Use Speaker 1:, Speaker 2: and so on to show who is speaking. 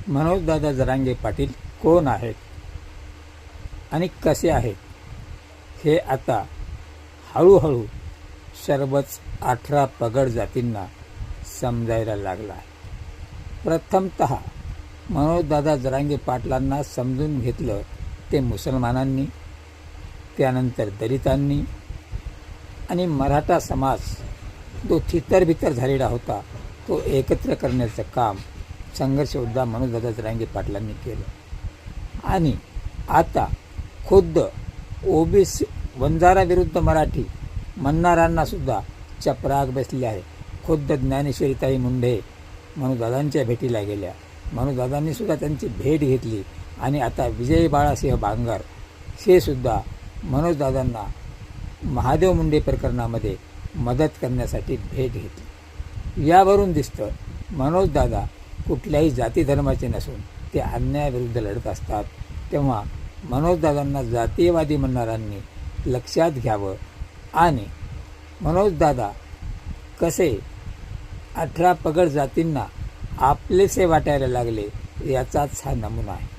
Speaker 1: मनोजदादा जरांगे पाटील कोण आहेत आणि कसे आहेत हे आता हळूहळू सर्वच 18 पगड जातींना समजायला लागला आहे. प्रथमतः मनोजदादा जरांगे पाटलांना समजून घेतलं ते मुसलमानांनी, त्यानंतर दलितांनी आणि मराठा समाज जो थितरबितर झालेला होता तो एकत्र करण्याचं काम संघर्ष योद्धा मनोजदादा जरांगे पाटलांनी केलं. आणि आता खुद्द ओबीसी वंजारा विरुद्ध मराठी म्हणणाऱ्यांना सुद्धा चपराक बसली आहे. खुद्द ज्ञानेश्वरीताई मुंढे मनोजदादांच्या भेटीला गेल्या, मनोजदादांनी सुद्धा त्यांची भेट घेतली आणि आता विजय बाळासिंह बांगर हे सुद्धा मनोजदादांना महादेव मुंडे प्रकरणामध्ये मदत करण्यासाठी भेट घेतली. यावरून दिसतं मनोजदादा कुठल्याही जाती धर्माचे नसून ते अन्यायाविरुद्ध लढत असतात. तेव्हा मनोजदादांना जातीयवादी म्हणणाऱ्यांनी लक्षात घ्यावं आणि मनोजदादा कसे 18 पगड जातींना आपलेसे वाटायला लागले याचाच हा नमुना आहे.